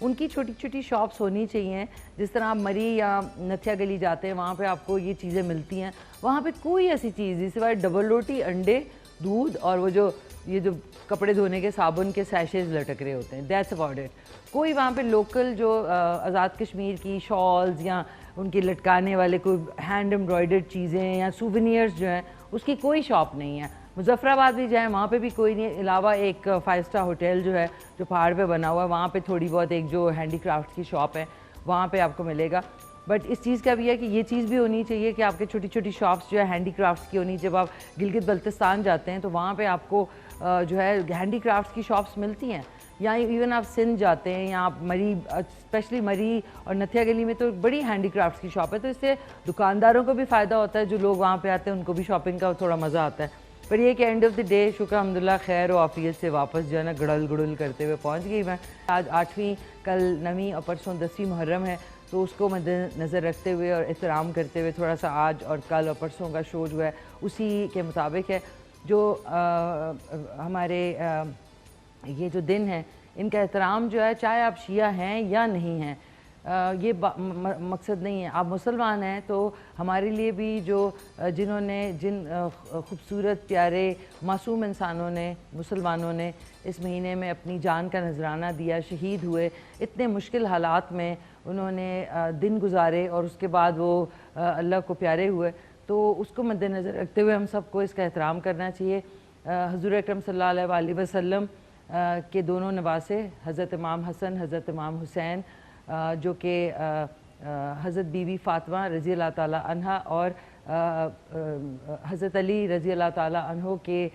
ان کی چھوٹی چھوٹی شاپس ہونی چاہیے. جس طرح آپ مری یا نتھیا گلی جاتے ہیں وہاں پہ آپ کو یہ چیزیں ملتی ہیں, وہاں پہ کوئی ایسی چیز سوائے ڈبل روٹی, انڈے, دودھ اور وہ جو کپڑے دھونے کے صابن کے سیشیز لٹک رہے ہوتے ہیں, دیٹس اباؤٹ اٹ. کوئی وہاں پہ لوکل جو آزاد کشمیر کی شالز یا ان کے لٹکانے والے کوئی ہینڈ ایمبرائڈرڈ چیزیں یا سوونیئرز جو ہیں اس کی کوئی شاپ نہیں ہے. مظفر آباد بھی جائیں وہاں پہ بھی کوئی نہیں, علاوہ ایک 5 اسٹار ہوٹل جو ہے جو پہاڑ پہ بنا ہوا ہے وہاں پہ تھوڑی بہت ایک جو ہینڈی کرافٹ کی شاپ ہے وہاں پہ آپ کو ملے گا. بٹ اس چیز کا بھی ہے کہ یہ چیز بھی ہونی چاہیے کہ آپ کے چھوٹی چھوٹی شاپس جو ہے ہینڈی کرافٹس کی ہونی. جب آپ گلگت بلتستان جاتے ہیں تو وہاں پہ آپ کو جو ہے ہینڈی کرافٹس کی شاپس ملتی ہیں, یا ایون آپ سندھ جاتے ہیں یا آپ مری, اسپیشلی مری اور نتھیا گلی میں تو بڑی ہینڈی کرافٹس کی شاپ ہے, تو اس سے دکانداروں کو بھی فائدہ ہوتا ہے, جو لوگ وہاں پہ آتے ہیں ان کو بھی شاپنگ کا تھوڑا مزہ آتا ہے. پر یہ کہ اینڈ آف دی ڈے شکر الحمدللہ خیر و عافیت سے واپس جو ہے نا گڑل گڑل کرتے ہوئے پہنچ گئی میں. آج 8ویں, کل 9ویں اور پرسوں 10ویں محرم ہے, تو اس کو مد نظر رکھتے ہوئے اور احترام کرتے ہوئے تھوڑا سا آج اور کل اور پرسوں کا شو جو ہے اسی کے مطابق ہے. جو ہمارے یہ جو دن ہیں ان کا احترام جو ہے, چاہے آپ شیعہ ہیں یا نہیں ہیں, یہ مقصد نہیں ہے. آپ مسلمان ہیں تو ہمارے لیے بھی جو جنہوں نے جن خوبصورت پیارے معصوم انسانوں نے, مسلمانوں نے اس مہینے میں اپنی جان کا نذرانہ دیا, شہید ہوئے, اتنے مشکل حالات میں انہوں نے دن گزارے اور اس کے بعد وہ اللہ کو پیارے ہوئے, تو اس کو مد نظر رکھتے ہوئے ہم سب کو اس کا احترام کرنا چاہیے. حضور اکرم صلی اللہ علیہ وآلہ وسلم کے دونوں نواسے حضرت امام حسن, حضرت امام حسین, جو کہ حضرت بی بی فاطمہ رضی اللہ تعالیٰ عنہ اور حضرت علی رضی اللہ تعالیٰ عنہ کے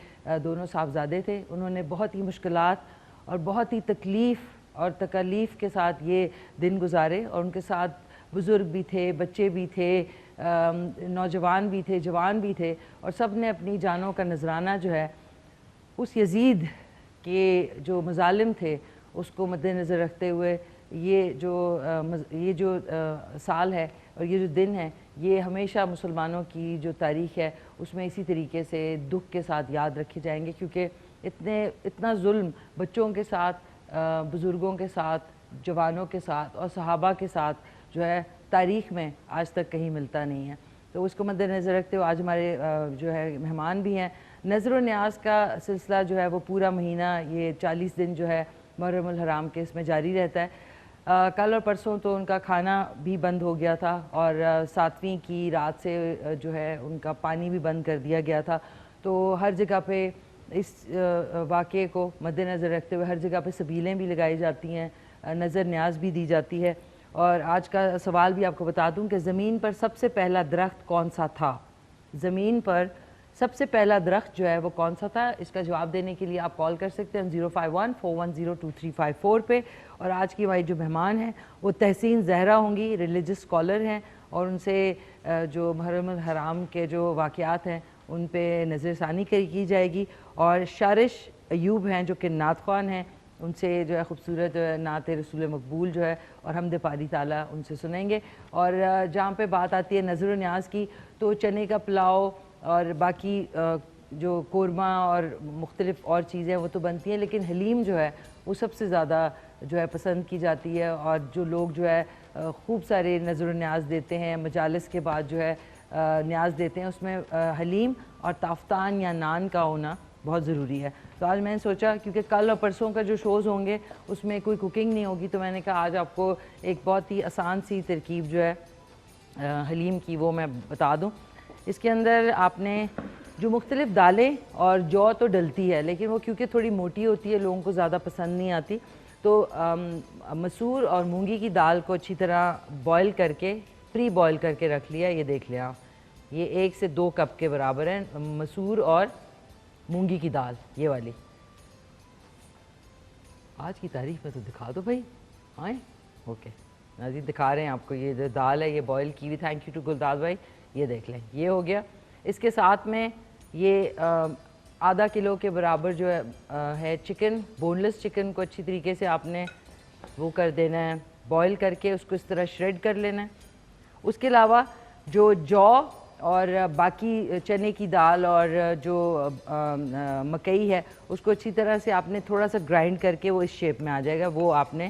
دونوں صاحبزادے تھے. انہوں نے بہت ہی مشکلات اور بہت ہی تکلیف اور تکالیف کے ساتھ یہ دن گزارے, اور ان کے ساتھ بزرگ بھی تھے, بچے بھی تھے, نوجوان بھی تھے, جوان بھی تھے, اور سب نے اپنی جانوں کا نذرانہ جو ہے اس یزید کے جو مظالم تھے اس کو مد نظر رکھتے ہوئے یہ جو سال ہے اور یہ جو دن ہے یہ ہمیشہ مسلمانوں کی جو تاریخ ہے اس میں اسی طریقے سے دکھ کے ساتھ یاد رکھے جائیں گے, کیونکہ اتنا ظلم بچوں کے ساتھ, بزرگوں کے ساتھ, جوانوں کے ساتھ اور صحابہ کے ساتھ جو ہے تاریخ میں آج تک کہیں ملتا نہیں ہے. تو اس کو مد نظر رکھتے ہوئے آج ہمارے جو ہے مہمان بھی ہیں. نظر و نیاز کا سلسلہ جو ہے وہ پورا مہینہ یہ 40 دن جو ہے محرم الحرام کے اس میں جاری رہتا ہے. کل اور پرسوں تو ان کا کھانا بھی بند ہو گیا تھا, اور 7ویں کی رات سے جو ہے ان کا پانی بھی بند کر دیا گیا تھا. تو ہر جگہ پہ اس واقعے کو مد نظر رکھتے ہوئے ہر جگہ پہ سبیلیں بھی لگائی جاتی ہیں, نظر نیاز بھی دی جاتی ہے. اور آج کا سوال بھی آپ کو بتا دوں کہ زمین پر سب سے پہلا درخت کون سا تھا؟ زمین پر سب سے پہلا درخت جو ہے وہ کون سا تھا؟ اس کا جواب دینے کے لیے آپ کال کر سکتے ہیں 051-410-2354 پہ. اور آج کی ہماری جو مہمان ہیں وہ تحسین زہرا ہوں گی, ریلیجس اسکالر ہیں, اور ان سے جو محرم الحرام کے جو واقعات ہیں ان پہ نظر ثانی کی جائے گی. اور شارش ایوب ہیں جو کہ نعت خوان ہیں, ان سے جو ہے خوبصورت نعت رسول مقبول جو ہے اور حمد پاری تعالیٰ ان سے سنیں گے. اور جہاں پہ بات آتی ہے نظر و نیاز کی, تو چنے کا پلاؤ اور باقی جو قورمہ اور مختلف اور چیزیں وہ تو بنتی ہیں, لیکن حلیم جو ہے وہ سب سے زیادہ جو ہے پسند کی جاتی ہے. اور جو لوگ جو ہے خوب سارے نظر و نیاز دیتے ہیں, مجالس کے بعد جو ہے نیاز دیتے ہیں, اس میں حلیم اور تافتان یا نان کا ہونا بہت ضروری ہے. تو آج میں نے سوچا کیونکہ کل اور پرسوں کا جو شوز ہوں گے اس میں کوئی کوکنگ نہیں ہوگی, تو میں نے کہا آج آپ کو ایک بہت ہی آسان سی ترکیب جو ہے حلیم کی وہ میں بتا دوں. اس کے اندر آپ نے جو مختلف دالیں, اور جو تو ڈلتی ہے لیکن وہ کیونکہ تھوڑی موٹی ہوتی ہے لوگوں کو زیادہ پسند نہیں آتی, تو مسور اور مونگی کی دال کو اچھی طرح بوائل کر کے, پری بوائل کر کے رکھ لیا. یہ دیکھ لیا, یہ 1 سے 2 کپ کے برابر ہیں مسور اور مونگی کی دال, یہ والی. آج کی تاریخ میں تو دکھا دو بھائی. آئیں اوکے ناظرین دکھا رہے ہیں آپ کو, یہ جو دال ہے یہ بوائل کی ہوئی. تھینک یو ٹو گلداد بھائی. یہ دیکھ لیں یہ ہو گیا. اس کے ساتھ میں یہ آدھا کلو کے برابر جو ہے چکن, بون لیس چکن کو اچھی طریقے سے آپ نے وہ کر دینا ہے, بوائل کر کے اس کو اس طرح شریڈ کر لینا ہے. اس کے علاوہ جو اور باقی چنے کی دال اور جو مکئی ہے اس کو اچھی طرح سے آپ نے تھوڑا سا گرائنڈ کر کے وہ اس شیپ میں آ جائے گا, وہ آپ نے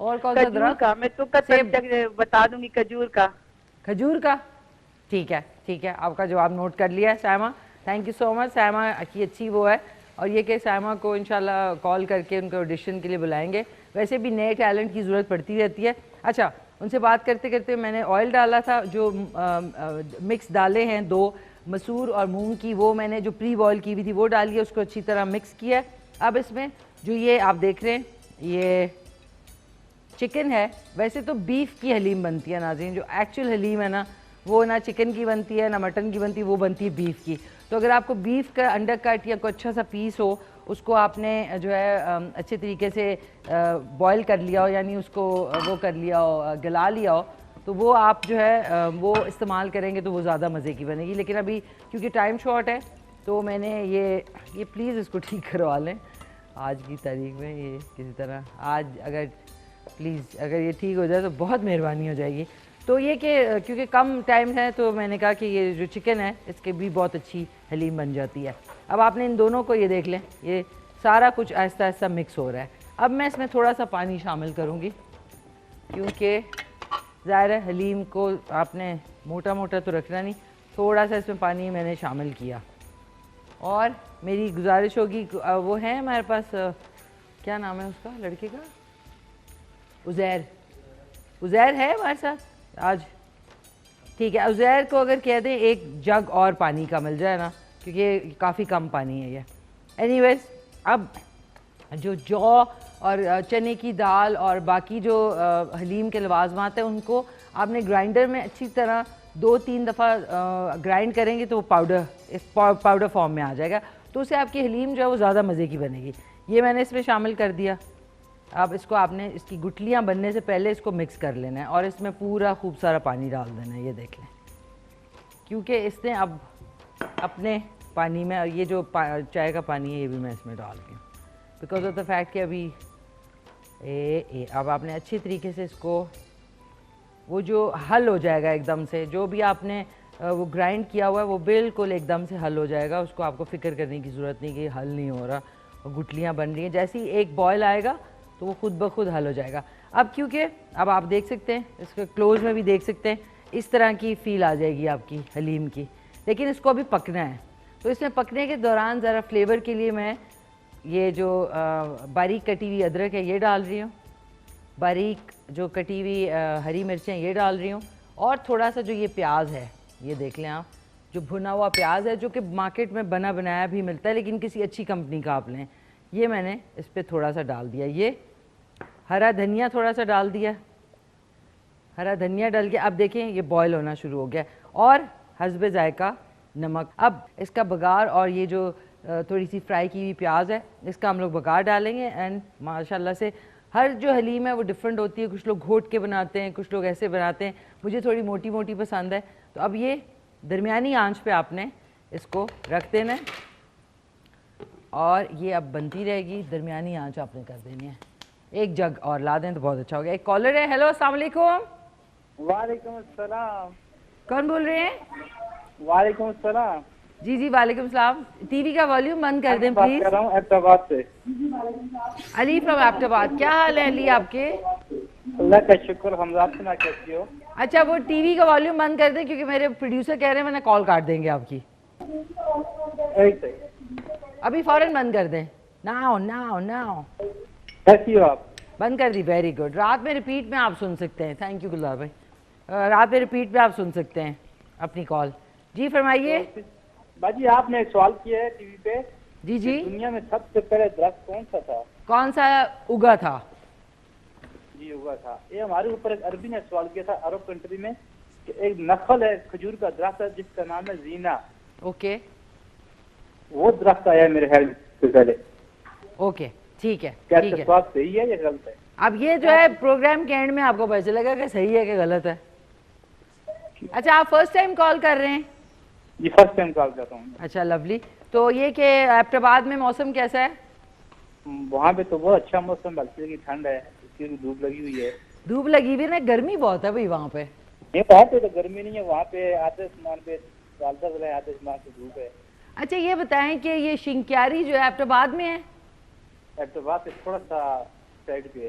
اور کون سا کھجور درخت؟ کا میں تو بتا دوں گی، کھجور کا. کھجور کا. ٹھیک ہے ٹھیک ہے، آپ کا جواب نوٹ کر لیا ہے سائمہ. تھینک یو سو مچ. سائمہ کی اچھی وہ ہے، اور یہ کہ سائمہ کو انشاءاللہ کال کر کے ان کو آڈیشن کے لیے بلائیں گے. ویسے بھی نئے ٹیلنٹ کی ضرورت پڑتی رہتی ہے. اچھا، ان سے بات کرتے کرتے میں نے آئل ڈالا تھا، جو مکس ڈالے ہیں 2 مسور اور مونگ کی، وہ میں نے جو پری بوائل کی ہوئی تھی وہ ڈالی ہے، اس کو اچھی طرح مکس کیا ہے. اب اس میں جو یہ آپ دیکھ رہے ہیں یہ چکن ہے. ویسے تو بیف کی حلیم بنتی ہے ناظرین، جو ایکچوئل حلیم ہے نا وہ نہ چکن کی بنتی ہے نہ مٹن کی بنتی ہے، وہ بنتی ہے بیف کی. تو اگر آپ کو بیف کا انڈر کٹ یا کوئی اچھا سا پیس ہو، اس کو آپ نے جو ہے اچھے طریقے سے بوائل کر لیا ہو، یعنی اس کو وہ کر لیا ہو، گلا لیا ہو، تو وہ آپ جو ہے وہ استعمال کریں گے تو وہ زیادہ مزے کی بنے گی. لیکن ابھی کیونکہ ٹائم شارٹ ہے تو میں نے یہ پلیز اس کو ٹھیک کروا لیں آج کی تاریخ میں. یہ کسی طرح آج اگر پلیز اگر یہ ٹھیک ہو جائے تو بہت مہربانی ہو جائے گی. تو یہ کہ کیونکہ کم ٹائم ہے تو میں نے کہا کہ یہ جو چکن ہے اس کے بھی بہت اچھی حلیم بن جاتی ہے. اب آپ نے ان دونوں کو یہ دیکھ لیں، یہ سارا کچھ آہستہ آہستہ مکس ہو رہا ہے. اب میں اس میں تھوڑا سا پانی شامل کروں گی، کیونکہ ظاہر ہے حلیم کو آپ نے موٹا موٹا تو رکھنا نہیں، تھوڑا سا اس میں پانی میں نے شامل کیا. اور میری گزارش ہوگی، وہ ہے ہمارے پاس، کیا نام ہے اس کا لڑکے کا، عزیر ہے ہمارے ساتھ آج؟ ٹھیک ہے، عزیر کو اگر کہہ دیں 1 جگ اور پانی کا مل جائے نا، کیونکہ کافی کم پانی ہے یہ. اینی ویز، اب جو اور چنے کی دال اور باقی جو حلیم کے لوازمات ہیں ان کو آپ نے گرائنڈر میں اچھی طرح 2-3 دفعہ گرائنڈ کریں گے تو وہ پاؤڈر فارم میں آ جائے گا، تو اسے آپ کی حلیم جو ہے وہ زیادہ مزے کی بنے گی. یہ میں نے اس میں شامل کر دیا. اب اس کو آپ نے اس کی گٹلیاں بننے سے پہلے اس کو مکس کر لینا ہے، اور اس میں پورا خوب سارا پانی ڈال دینا ہے. یہ دیکھ لیں، کیونکہ اس نے اب اپنے پانی میں، اور یہ جو چائے کا پانی ہے یہ بھی میں اس میں ڈال دوں بیکاز آف دا فیکٹ کہ ابھی اب آپ نے اچھی طریقے سے اس کو، وہ جو حل ہو جائے گا ایک دم سے، جو بھی آپ نے وہ گرائنڈ کیا ہوا ہے وہ بالکل ایک دم سے حل ہو جائے گا. اس کو آپ کو فکر کرنے کی ضرورت نہیں کہ یہ حل نہیں ہو رہا اور گٹلیاں بن رہی ہیں. جیسے ہی ایک بوائل آئے گا تو وہ خود بخود حل ہو جائے گا. اب کیونکہ اب آپ دیکھ سکتے ہیں، اس کے کلوز میں بھی دیکھ سکتے ہیں، اس طرح کی فیل آ جائے گی آپ کی حلیم کی. لیکن اس کو ابھی پکنا ہے، تو اس میں پکنے کے دوران ذرا فلیور کے لیے میں یہ جو باریک کٹی ہوئی ادرک ہے یہ ڈال رہی ہوں، باریک جو کٹی ہوئی ہری مرچیں یہ ڈال رہی ہوں، اور تھوڑا سا جو یہ پیاز ہے یہ دیکھ لیں آپ، جو بھنا ہوا پیاز ہے جو کہ مارکیٹ میں بنا بنایا بھی ملتا ہے لیکن کسی اچھی کمپنی کا آپ لیں، یہ میں نے اس پہ تھوڑا سا ڈال دیا. یہ ہرا دھنیا تھوڑا سا ڈال دیا، ہرا دھنیا ڈال کے اب دیکھیں یہ بوائل ہونا شروع ہو گیا. اور حسب ذائقہ نمک. اب اس کا بگار، اور یہ جو تھوڑی سی فرائی کی ہوئی پیاز ہے اس کا ہم لوگ بگار ڈالیں گے. اینڈ ماشاءاللہ سے ہر جو حلیم ہے وہ ڈفرینٹ ہوتی ہے، کچھ لوگ گھوٹ کے بناتے ہیں، کچھ لوگ ایسے بناتے ہیں، مجھے تھوڑی موٹی موٹی پسند ہے. تو اب یہ درمیانی آنچ پہ آپ نے اس کو رکھ دینا ہے، اور یہ اب بنتی رہے گی. درمیانی آنچ آپ نے کر دینی ہے. 1 جگ اور لا دیں تو بہت اچھا ہو گیا. ایک کالر ہے. ہیلو، السلام علیکم. وعلیکم السلام. کون بول رہے ہیں؟ وعلیکم السلام. جی وعلیکم السلام. ٹی وی کا والیوم بند کر دیں بات پلیز. کر رہا ہوں ایبٹ آباد سے. علی فرام ایبٹ آباد. کیا حال ہے علی آپ کے؟ اللہ کا شکر. حمزہ، آپ سنا کیسی ہو؟ اچھا، وہ ٹی وی کا والیوم بند کر دیں کیونکہ میرے پروڈیوسر کہہ رہے ہیں میں کال کاٹ دیں گے آپ کی. ابھی فوراً بند کر دیں. ناؤ. کیسی ہو آپ؟ بند کر دی. Very good. رات میں ریپیٹ میں آپ سن سکتے ہیں. تھینک یو گلزار بھائی. رات میں ریپیٹ میں آپ سن سکتے ہیں اپنی کال. جی فرمائیے. باجی آپ نے ایک سوال کیا ہے ٹی وی پہ. جی دنیا میں سب سے پہلے درخت کون سا تھا؟ کون سا اگا تھا؟ جی اگا تھا. یہ ہمارے اوپر ایک عربی نے سوال کیا تھا عرب کنٹری میں کہ ایک نخل ہے، کھجور کا درخت ہے جس کا نام ہے زینا. اوکے، وہ درخت آیا ہے میرے خیال سے پہلے. اوکے ٹھیک ہے. کیا ٹھیک ہے، سوال صحیح ہے یا غلط ہے؟ اب یہ جو ہے پروگرام کے اینڈ میں آپ کو پتہ چلے گا کہ صحیح ہے کہ غلط ہے. اچھا، آپ فرسٹ ٹائم کال کر رہے ہیں؟ جی فرسٹ ٹائم کال کر رہا ہوں. اچھا لولی. تو یہ کہ ایبٹ آباد میں موسم کیسا ہے؟ وہاں پہ تو بہت اچھا موسم، ہلکی کی ٹھنڈ ہے، اس کی دھوپ لگی ہوئی ہے. دھوپ لگی ہوئی ہے نا، گرمی بہت ہے بھائی وہاں پہ. نہیں وہاں پہ تو گرمی نہیں ہے، وہاں پہ آدھے آسمان پہ آدھے آسمان پہ دھوپ ہے. اچھا یہ بتائیں کہ یہ شنکیاری جو ہے ایبٹ آباد میں ہے؟ ایبٹ آباد سے تھوڑا سا سائڈ پہ.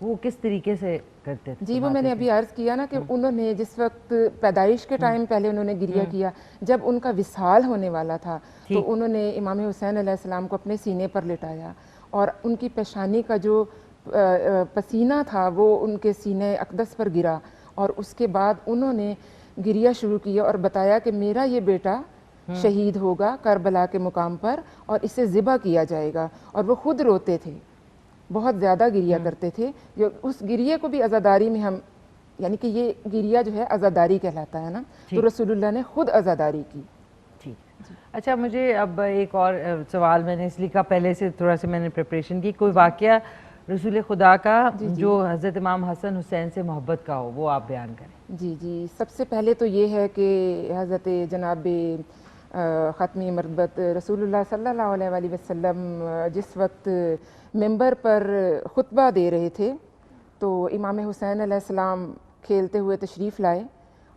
وہ کس طریقے سے کرتے تھے؟ جی وہ میں نے ابھی عرض کیا نا کہ انہوں نے جس وقت پیدائش کے ٹائم پہلے انہوں نے گریہ کیا، جب ان کا وصال ہونے والا تھا تو انہوں نے امام حسین علیہ السلام کو اپنے سینے پر لٹایا اور ان کی پیشانی کا جو پسینہ تھا وہ ان کے سینے اقدس پر گرا، اور اس کے بعد انہوں نے گریہ شروع کیا اور بتایا کہ میرا یہ بیٹا شہید ہوگا کربلا کے مقام پر اور اسے ذبح کیا جائے گا، اور وہ خود روتے تھے، بہت زیادہ گریہ کرتے تھے. جو اس گریہ کو بھی عزاداری میں ہم یعنی کہ یہ گریہ جو ہے عزاداری کہلاتا ہے نا، تو رسول اللہ نے خود عزاداری کی. ٹھیک. اچھا مجھے اب ایک اور سوال میں نے اس لیے کہا پہلے سے تھوڑا سا میں نے پریپریشن کی، کوئی واقعہ رسول خدا کا جو حضرت امام حسن حسین سے محبت کا ہو وہ آپ بیان کریں. جی سب سے پہلے تو یہ ہے کہ حضرت جناب ختمی مرتبت رسول اللہ صلی اللہ علیہ وآلہ وسلم جس وقت ممبر پر خطبہ دے رہے تھے تو امام حسین علیہ السلام کھیلتے ہوئے تشریف لائے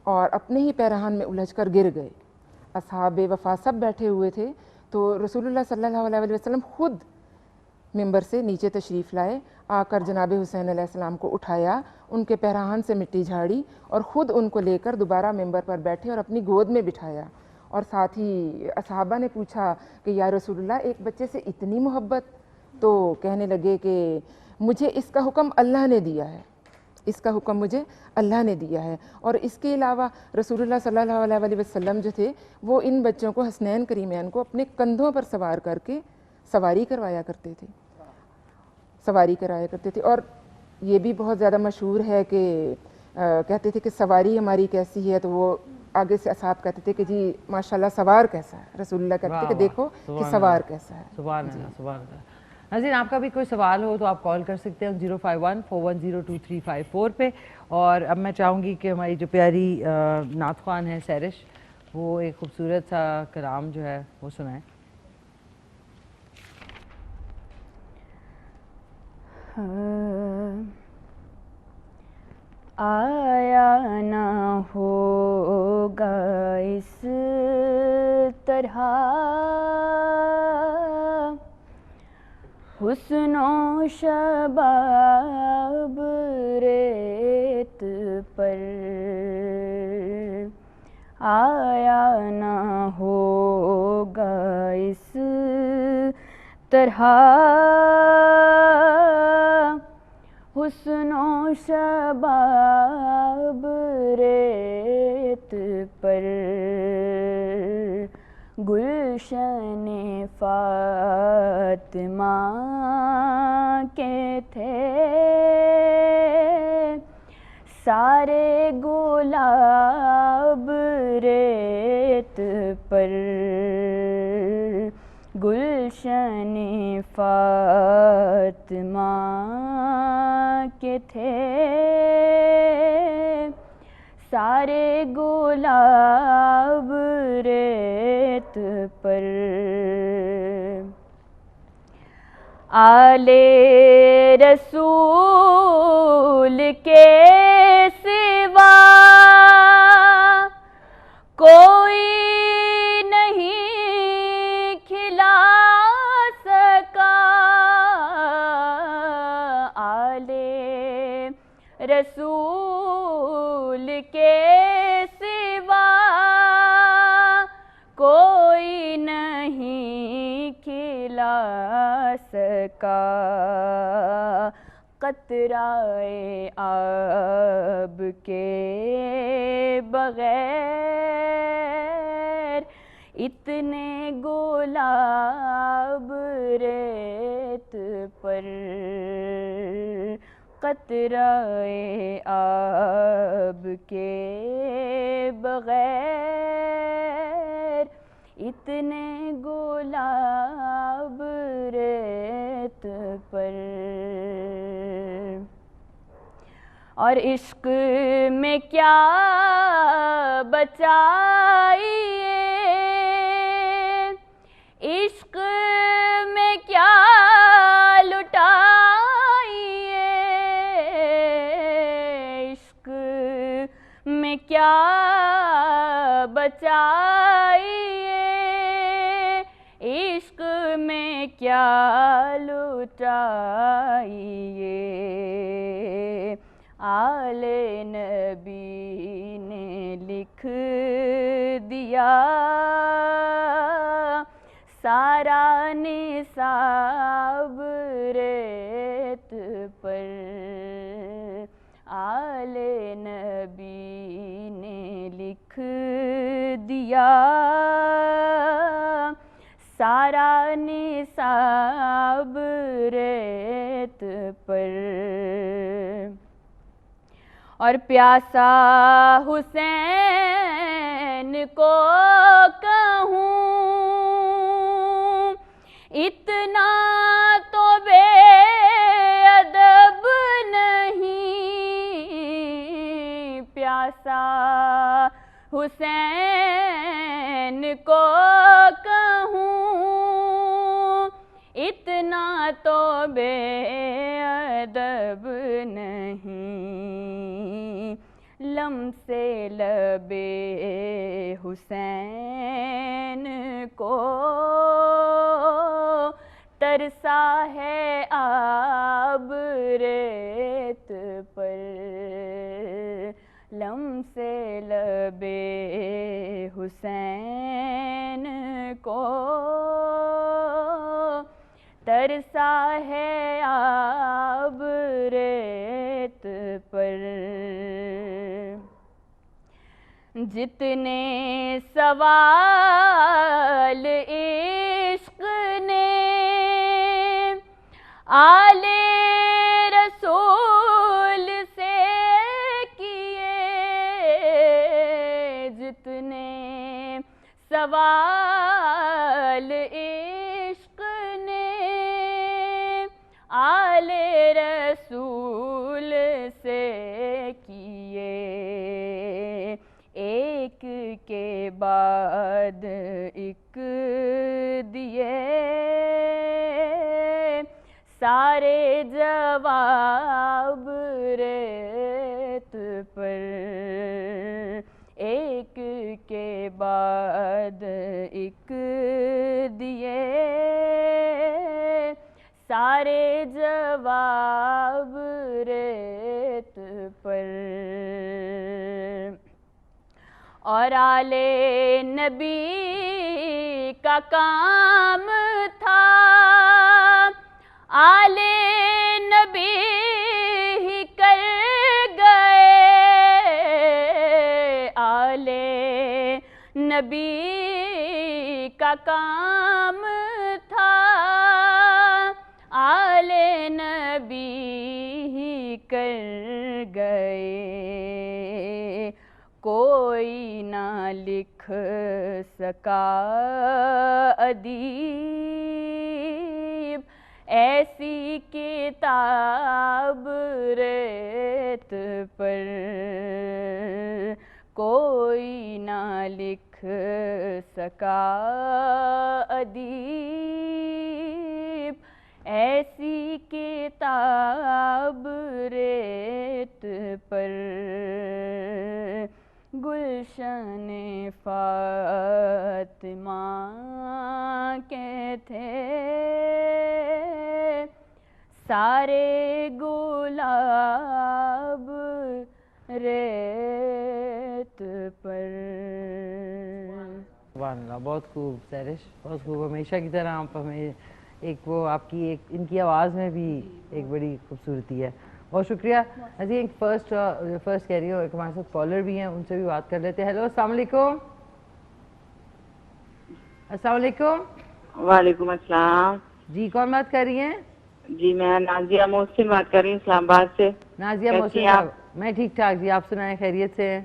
اور اپنے ہی پیرہن میں الجھ کر گر گئے. اصحاب وفا سب بیٹھے ہوئے تھے تو رسول اللہ صلی اللہ علیہ وآلہ وسلم خود ممبر سے نیچے تشریف لائے، آ کر جناب حسین علیہ السلام کو اٹھایا، ان کے پیراہن سے مٹی جھاڑی اور خود ان کو لے کر دوبارہ ممبر پر بیٹھے اور اپنی گود میں بٹھایا. اور ساتھ ہی اصحابہ نے پوچھا کہ یا رسول اللہ ایک بچے سے اتنی محبت؟ تو کہنے لگے کہ مجھے اس کا حکم اللہ نے دیا ہے، اس کا حکم مجھے اللہ نے دیا ہے. اور اس کے علاوہ رسول اللہ صلی اللہ علیہ وآلہ وسلم جو تھے وہ ان بچوں کو حسنین کریمین کو اپنے کندھوں پر سوار کر کے سواری کروایا کرتے تھے. اور یہ بھی بہت زیادہ مشہور ہے کہ کہتے تھے کہ سواری ہماری کیسی ہے، تو وہ آگے سے اصحاب کہتے تھے کہ جی ماشاءاللہ سوار کیسا ہے، رسول اللہ کہتے تھے کہ دیکھو کہ سوار کیسا ہے. سبحان اللہ سبحان اللہ. ناظرین آپ کا بھی کوئی سوال ہو تو آپ کال کر سکتے ہیں 051-410-2354 پہ. اور اب میں چاہوں گی کہ ہماری جو پیاری نعت خوان ہے سیرش وہ ایک خوبصورت سا کلام جو ہے وہ سنائیں. آیا نہ ہوگا اس طرح حسن و شباب ریت پر، آیا نہ ہوگا اس طرح حسن و شباب ریت پر. گلشن فاطمہ کے تھے سارے گلاب ریت پر. گلشن فاطمہ کے تھے سارے گلاب ریت پر. آل رسول کے سوا کوئی نہیں کھلا سکا. آل رسول کے سوا کوئی نہیں کھلا سکا. قطرۂ آب کے بغیر اتنے گلاب ریت پر. قطرۂ آب کے بغیر اتنے گلاب ریت پر. اور عشق میں کیا بچائیے، عشق میں کیا لٹائیے، عشق میں کیا بچائیے، عشق میں کیا لٹائیے. آل نبی نے لکھ دیا سارا نصاب ریت پر، آل نبی نے لکھ دیا سارا نصاب ریت پر، اور پیاسا حسین کو کہوں اتنا تو بے ادب نہیں، پیاسا حسین کو کہوں اتنا تو بے ادب نہیں، لمس لب حسین کو ترسا ہے آب ریت پر، لمس لب حسین کو ترسا ہے آب ریت پر، جتنے سوال عشق نے آل رسول سے کیے، جتنے سوال عشق نے آل رسول سے کیے، ایک کے بعد ایک دیے سارے جواب ریت پر، ایک کے بعد ایک دیے سارے جواب ریت پر، اور آل نبی کا کام تھا آل نبی ہی کر گئے، آل نبی کا کام تھا آل نبی ہی کر گئے، کوئی نہ لکھ سکا ادیب ایسی کتاب ریت پر، کوئی نہ لکھ سکا ادیب ایسی کتاب ریت پر، گلشن فاطمہ کے تھے سارے گلاب ریت پر۔ سبحان اللہ، بہت خوب سیرش، بہت خوب، ہمیشہ کی طرح آپ ہمیں ایک وہ آپ کی ایک ان کی آواز میں بھی ایک بڑی خوبصورتی ہے، بہت شکریہ۔ عزیز ایک فرسٹ کہہ رہی ہوں، ایک ہمارے ساتھ کالر بھی ہیں، ان سے بھی بات کر لیتے ہیں۔ ہیلو، السلام علیکم۔ السلام علیکم۔ وعلیکم السلام۔ جی کون بات کر رہی ہیں؟ جی میں نازیہ محسن بات کر رہی ہوں اسلام آباد سے۔ نازیہ محسن صاحب، میں ٹھیک ٹھاک، جی آپ سنائیں، خیریت سے ہیں؟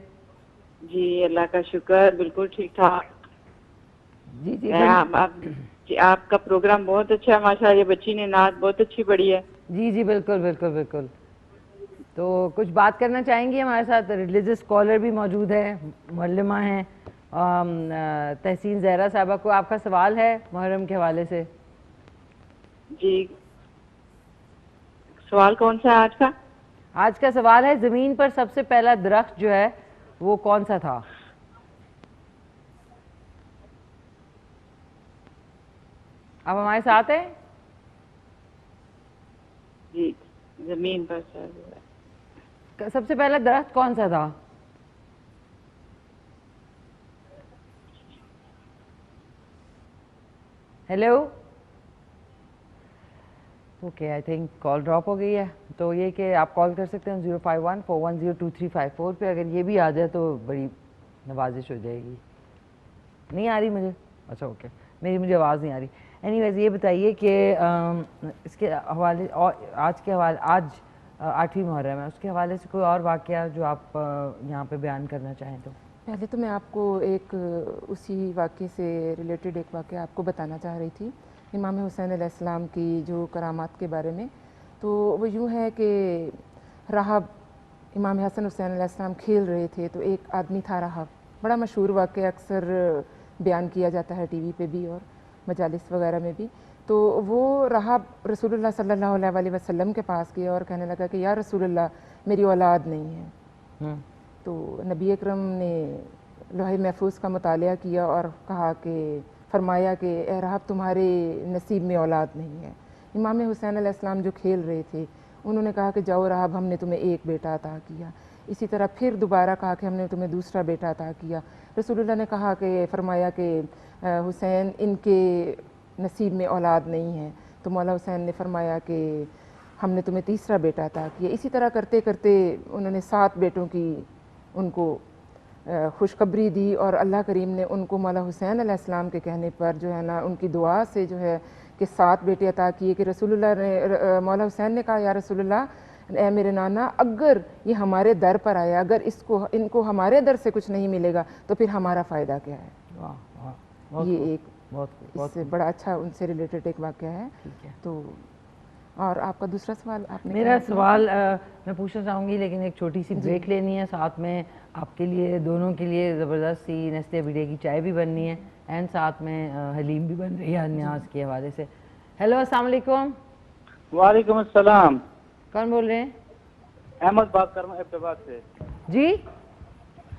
جی اللہ کا شکر، بالکل ٹھیک ٹھاک۔ جی جی آپ کا پروگرام بہت اچھا ہے ماشاء اللہ، یہ بچی نے نعت بہت اچھی پڑھی ہے۔ جی جی بالکل بالکل بالکل۔ تو کچھ بات کرنا چاہیں گی؟ ہمارے ساتھ ریلیجس اسکالر بھی موجود ہے، معلمہ ہیں تحسین زہرا صاحبہ، کو آپ کا سوال ہے محرم کے حوالے سے؟ جی سوال کون سا ہے آج کا؟ آج کا سوال ہے زمین پر سب سے پہلا درخت جو ہے وہ کون سا تھا؟ آپ ہمارے ساتھ ہیں؟ جی زمین پر سب سے پہلا درخت کون سا تھا؟ Hello, okay I think call drop ہو گئی ہے. تو یہ کہ آپ کال کر سکتے ہیں 05141022354 پہ. اگر یہ بھی آ جائے تو بڑی نوازش ہو جائے گی. نہیں آ رہی مجھے؟ اچھا اوکے، مجھے آواز نہیں آ رہی. اینی ویز یہ بتائیے کہ اس کے حوالے آج 8ویں محرم ہے، اس کے حوالے سے کوئی اور واقعہ جو آپ یہاں پہ بیان کرنا چاہیں تو؟ پہلے تو میں آپ کو ایک اسی واقعے سے ریلیٹڈ ایک واقعہ آپ کو بتانا چاہ رہی تھی، امام حسین علیہ السلام کی جو کرامات کے بارے میں. تو وہ یوں ہے کہ راہب امام حسن حسین علیہ السلام کھیل رہے تھے، تو ایک آدمی تھا راہب، بڑا مشہور واقعہ، اکثر بیان کیا جاتا ہے ٹی وی پہ بھی اور مجالس وغیرہ میں بھی. تو وہ راہب رسول اللہ صلی اللہ علیہ وسلم کے پاس گیا اور کہنے لگا کہ یا رسول اللہ میری اولاد نہیں ہے. تو نبی اکرم نے لوح محفوظ کا مطالعہ کیا اور کہا کہ فرمایا کہ اے راہب تمہارے نصیب میں اولاد نہیں ہے. امام حسین علیہ السلام جو کھیل رہے تھے انہوں نے کہا کہ جاؤ راہب ہم نے تمہیں ایک بیٹا عطا کیا. اسی طرح پھر دوبارہ کہا کہ ہم نے تمہیں دوسرا بیٹا عطا کیا. رسول اللہ نے کہا کہ فرمایا کہ حسین ان کے نصیب میں اولاد نہیں ہے. تو مولا حسین نے فرمایا کہ ہم نے تمہیں تیسرا بیٹا عطا کیا. اسی طرح کرتے کرتے انہوں نے 7 بیٹوں کی ان کو خوشخبری دی اور اللہ کریم نے ان کو مولا حسین علیہ السلام کے کہنے پر جو ہے نا ان کی دعا سے جو ہے کہ 7 بیٹے عطا کیے. کہ رسول اللہ نے مولا حسین نے کہا یا رسول اللہ اے میرے نانا اگر یہ ہمارے در پر آیا، اگر ان کو ہمارے در سے کچھ نہیں ملے گا تو پھر ہمارا فائدہ کیا ہے. یہ ایک اس سے بڑا اچھا ان سے ریلیٹڈ ایک واقعہ ہے. تو اور آپ کا دوسرا سوال؟ آپ نے میرا سوال میں پوچھنا چاہوں گی لیکن ایک چھوٹی سی بریک لینی ہے، ساتھ میں آپ کے لیے دونوں کے لیے زبردست سی نسلے بیڑے کی چائے بھی بننی ہے اینڈ ساتھ میں حلیم بھی بن رہی ہے نیاز کے حوالے سے. ہیلو السلام علیکم. وعلیکم السلام. کون بول رہے ہیں؟ احمد بات کر رہا ہوں ایبٹ آباد سے. جی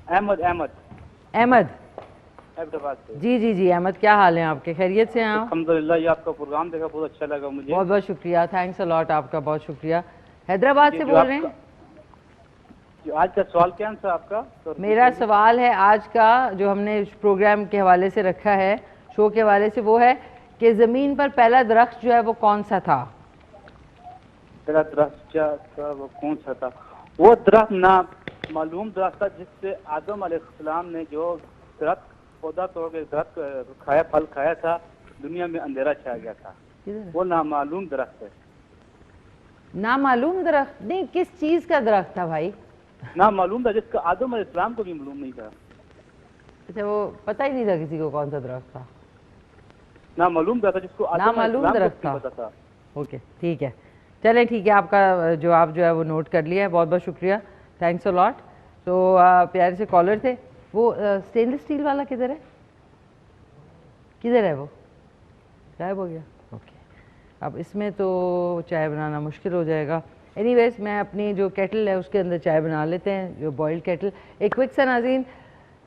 احمد ایبٹ آباد سے. جی احمد، کیا حال ہیں آپ کے؟ خیریت سے ہیں آپ؟ الحمدللہ. یہ آپ کا پروگرام دیکھا بہت اچھا لگا مجھے. بہت بہت شکریہ، تھینکس الاٹ، آپ کا بہت شکریہ. حیدرآباد سے بول رہے ہیں؟ آج کا سوال کیا ہے آپ کا؟ میرا سوال ہے آج کا جو ہم نے پروگرام کے حوالے سے رکھا ہے، شو کے حوالے سے، وہ ہے کہ زمین پر پہلا درخت جو ہے وہ کون سا تھا؟ پہلا درخت کیا تھا؟ وہ کون سا تھا؟ وہ درخت نا معلوم درخت تھا جس سے آدم علیہ السلام نے جو درخت پودا توڑ کے درخت کھایا، پھل کھایا تھا، دنیا میں اندھیرا چھا گیا تھا. وہ نامعلوم درخت ہے. نامعلوم درخت نہیں، کس چیز کا درخت تھا بھائی؟ نامعلوم تھا جس کا آدم علیہ السلام کو بھی معلوم نہیں تھا. اچھا، وہ پتہ ہی نہیں تھا کسی کو کون سا درخت تھا؟ نامعلوم درخت جس کو آدم علیہ السلام کو پتہ تھا. اوکے ٹھیک ہے، چلیں ٹھیک ہے، آپ کا جواب جو ہے وہ نوٹ کر لیا ہے. بہت بہت شکریہ، تھینکس اے لاٹ. تو پیارے سے کالر تھے. وہ اسٹینلیس اسٹیل والا کدھر ہے وہ؟ غائب ہو گیا. اوکے، اب اس میں تو چائے بنانا مشکل ہو جائے گا. اینی ویز میں اپنی جو کیٹل ہے اس کے اندر چائے بنا لیتے ہیں، جو بوائلڈ کیٹل. ایک کوئک سا ناظرین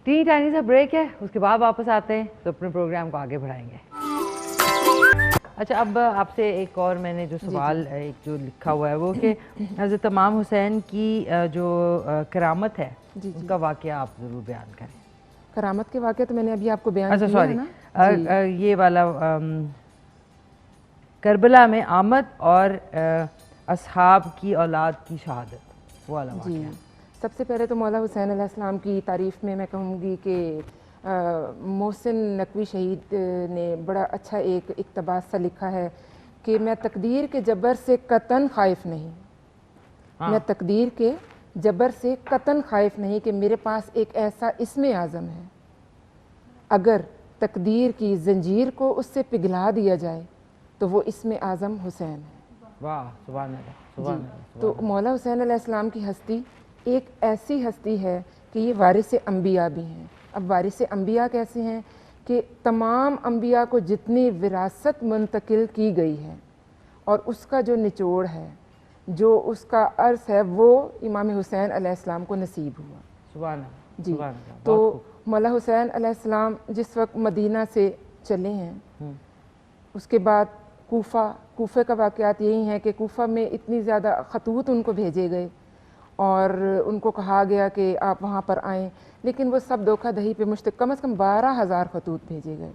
ٹائنی سا بریک ہے، اس کے بعد واپس آتے ہیں تو اپنے پروگرام کو آگے بڑھائیں گے. اچھا، اب آپ سے ایک اور میں نے جو سوال ایک جو لکھا ہوا ہے وہ کہ حضرت امام حسین کی جو کرامت ہے اس کا واقعہ آپ ضرور بیان کریں. کرامت کے واقعہ تو میں نے ابھی آپ کو بیان اچھا کیا ہے نا. یہ والا کربلا میں آمد اور اصحاب کی اولاد کی شہادت، وہ والا واقعہ. سب سے پہلے تو مولا حسین علیہ السلام کی تعریف میں کہوں گی کہ محسن نقوی شہید نے بڑا اچھا ایک اقتباس سا لکھا ہے کہ میں تقدیر کے جبر سے قطعاً خائف نہیں. میں تقدیر کے جبر سے قطعاً خائف نہیں کہ میرے پاس ایک ایسا اسم اعظم ہے، اگر تقدیر کی زنجیر کو اس سے پگھلا دیا جائے تو وہ اسم اعظم حسین ہے. واہ، سبحان اللہ، سبحان اللہ. تو مولا حسین علیہ السلام کی ہستی ایک ایسی ہستی ہے کہ یہ وارث انبیاء بھی ہیں. اب وارث انبیاء کیسے ہیں کہ تمام انبیاء کو جتنی وراثت منتقل کی گئی ہے اور اس کا جو نچوڑ ہے، جو اس کا عرص ہے، وہ امام حسین علیہ السلام کو نصیب ہوا. سبحان اللہ. جی، تو مولا حسین علیہ السلام جس وقت مدینہ سے چلے ہیں، اس کے بعد کوفہ کا واقعات یہی ہیں کہ کوفہ میں اتنی زیادہ خطوط ان کو بھیجے گئے اور ان کو کہا گیا کہ آپ وہاں پر آئیں، لیکن وہ سب دھوکہ دہی پہ مشتمل، کم از کم 12,000 خطوط بھیجے گئے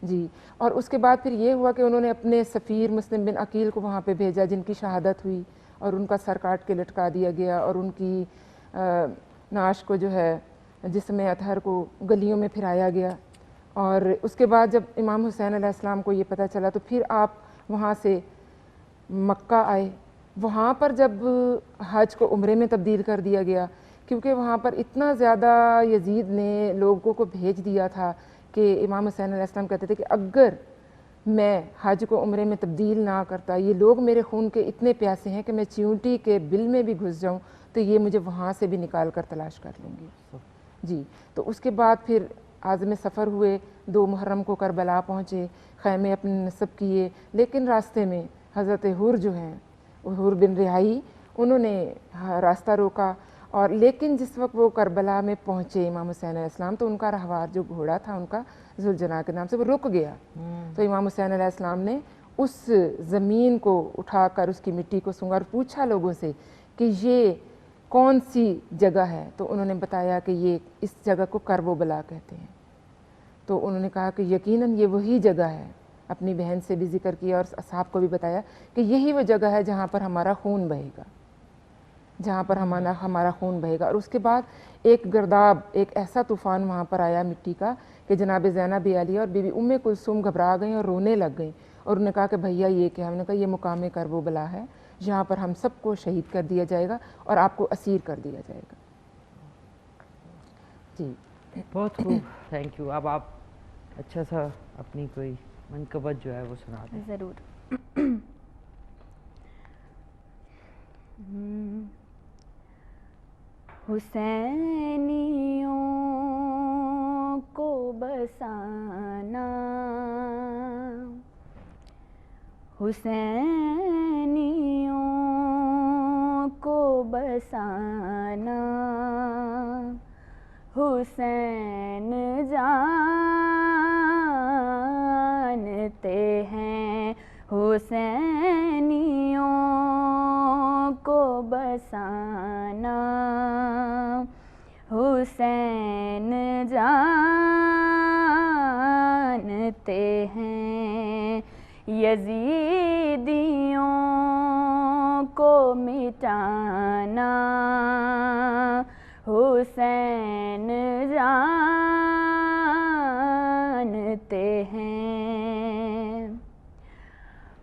جی. اور اس کے بعد پھر یہ ہوا کہ انہوں نے اپنے سفیر مسلم بن عقیل کو وہاں پہ بھیجا جن کی شہادت ہوئی، اور ان کا سر کاٹ کے لٹکا دیا گیا، اور ان کی نعش کو جو ہے جسم اطہر کو گلیوں میں پھرایا گیا. اور اس کے بعد جب امام حسین علیہ السلام کو یہ پتہ چلا تو پھر آپ وہاں سے مکہ آئے. وہاں پر جب حج کو عمرے میں تبدیل کر دیا گیا، کیونکہ وہاں پر اتنا زیادہ یزید نے لوگوں کو بھیج دیا تھا کہ امام حسین علیہ السلام کہتے تھے کہ اگر میں حج کو عمرے میں تبدیل نہ کرتا، یہ لوگ میرے خون کے اتنے پیاسے ہیں کہ میں چیونٹی کے بل میں بھی گھس جاؤں تو یہ مجھے وہاں سے بھی نکال کر تلاش کر لیں گے جی. تو اس کے بعد پھر عازم سفر ہوئے، 2 محرم کو کربلا پہنچے، خیمے اپنے نصب کیے، لیکن راستے میں حضرت حور جو ہیں، حور بن رہائی، انہوں نے راستہ روکا. اور لیکن جس وقت وہ کربلا میں پہنچے امام حسین علیہ السلام تو ان کا رہوار جو گھوڑا تھا ان کا ذوالجناح کے نام سے وہ رک گیا. تو امام حسین علیہ السلام نے اس زمین کو اٹھا کر اس کی مٹی کو سونگا اور پوچھا لوگوں سے کہ یہ کون سی جگہ ہے، تو انہوں نے بتایا کہ یہ اس جگہ کو کرب و بلا کہتے ہیں. تو انہوں نے کہا کہ یقیناً یہ وہی جگہ ہے. اپنی بہن سے بھی ذکر کیا اور اصحاب کو بھی بتایا کہ یہی وہ جگہ ہے جہاں پر ہمارا خون بہے گا، جہاں پر ہمارا خون بہے گا. اور اس کے بعد ایک گرداب، ایک ایسا طوفان وہاں پر آیا مٹی کا کہ جناب زینب عالیہ اور بی بی ام کلثوم گھبرا گئیں اور رونے لگ گئیں. اور انہوں نے کہا کہ بھیا یہ کیا؟ ہم نے کہا یہ مقام کرب و بلا ہے جہاں پر ہم سب کو شہید کر دیا جائے گا اور آپ کو اسیر کر دیا جائے گا جی. بہت خوب، تھینک یو. اب آپ اچھا سا اپنی کوئی منقبت جو ہے وہ سنا دیں. ضرور. حسینیوں کو بسانا، حسینیوں کو بسانا، حسین جانتے ہیں، حسینیوں کو بسانا، حسین جانتے ہیں، یزیدیوں کو مٹانا، حسین جانتے ہیں،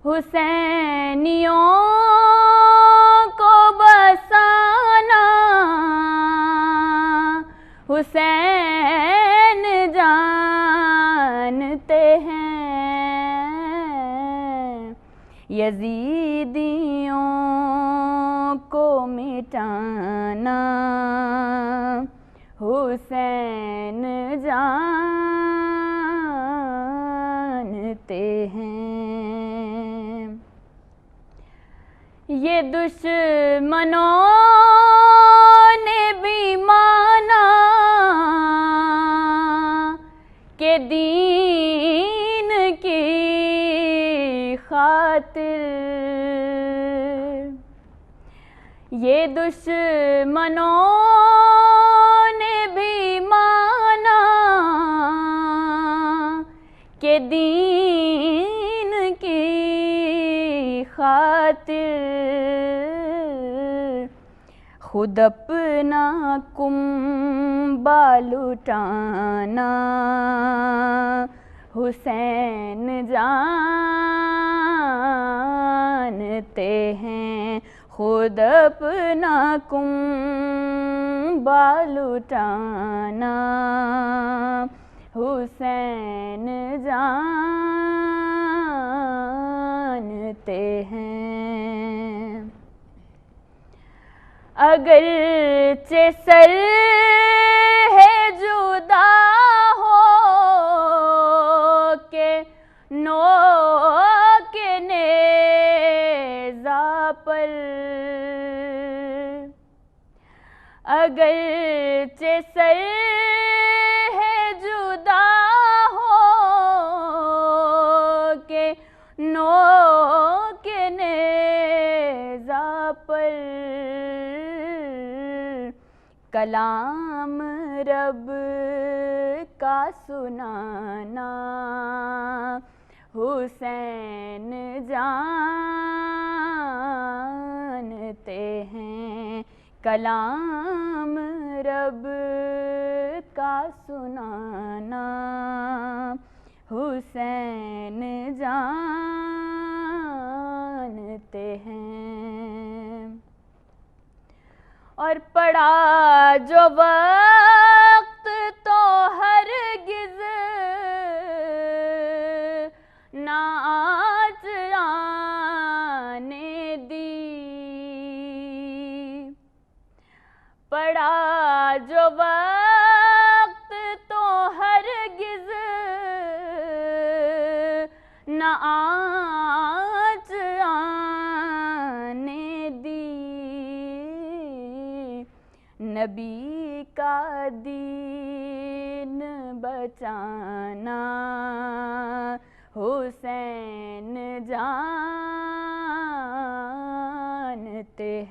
حسینیوں کو بسانا، حسین جانتے ہیں، یزیدیوں کو مٹانا، حسین جانتے ہیں، یہ دشمنوں نے بھی مانا کہ دین کی خاطر، یہ دشمنوں نے بھی مانا کہ دین کی خاطر، خود اپنا کنبہ لٹانا، حسین جانتے ہیں، خود اپنا کنبہ لٹانا، حسین جانتے ہیں، اگرچہ سر ہے جدا ہو کہ نوک نیزہ پر، اگرچہ سر ہے جدا ہو کہ نوک نیزہ پر، کلام رب کا سنانا حسین جانتے ہیں، کلام رب کا سنانا حسین جانتے ہیں۔ اور پڑا جو وقت تو ہرگز نہ آج آنے دی، پڑا جو وقت تو ہرگز نہ آج آنے دی، نبی کا دین بچانا حسین جانتے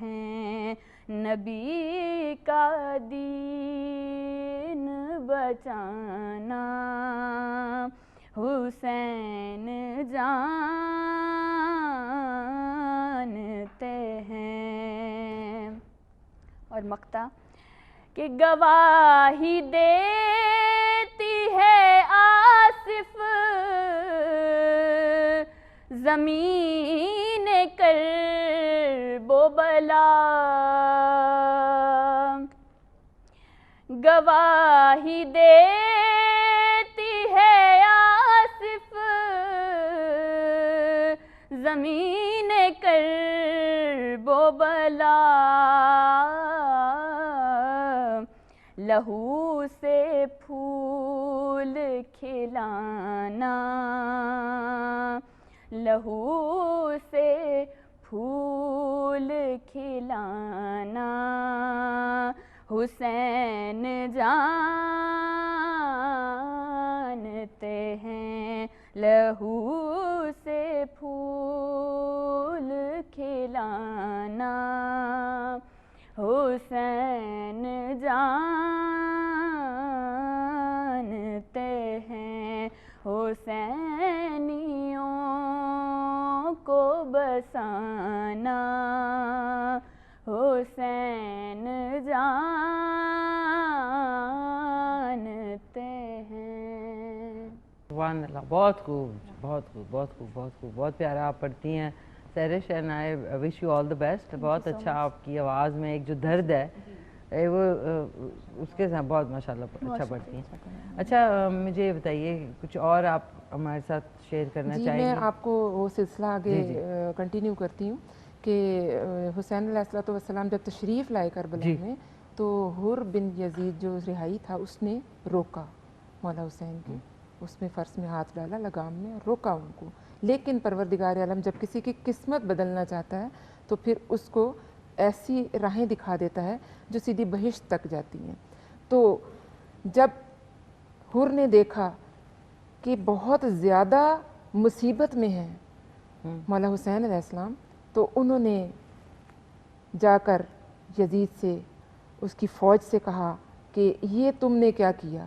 ہیں، نبی کا دین بچانا حسین جانتے ہیں۔ اور مقطع کہ گواہی دیتی ہے آصف زمین کرب و بلا، گواہی دیتی ہے آصف زمین کرب و بلا، لہو سے پھول کھلانا، لہو سے پھول کھلانا حسین جانتے ہیں، لہو سے پھول کھلانا حسین جانتے ہیں، حسینیوں کو بسانا حسین جانتے ہیں۔ سبحان اللہ، بہت خوب بہت خوب بہت خوب بہت خوب، بہت پیارا آپ پڑھتی ہیں Sehrish, and I wish you all the best. بہت اچھا آپ کی آواز میں ایک جو درد ہے وہ اس کے ساتھ بہت ماشاءاللہ اچھا پڑھتی ہیں۔ اچھا مجھے یہ بتائیے کچھ اور آپ ہمارے ساتھ شیئر کرنا چاہیں گے؟ میں آپ کو وہ سلسلہ آگے کنٹینیو کرتی ہوں کہ حسین علیہ السلام جب تشریف لائے کربلا میں تو حر بن یزید جو رہائی تھا اس نے روکا مولا حسین کی، اس میں فرش میں ہاتھ ڈالا لگام میں اور روکا ان کو، لیکن پروردگار عالم جب کسی کی قسمت بدلنا چاہتا ہے تو پھر اس کو ایسی راہیں دکھا دیتا ہے جو سیدھی بہشت تک جاتی ہیں۔ تو جب حر نے دیکھا کہ بہت زیادہ مصیبت میں ہے مولا حسین علیہ السلام، تو انہوں نے جا کر یزید سے اس کی فوج سے کہا کہ یہ تم نے کیا کیا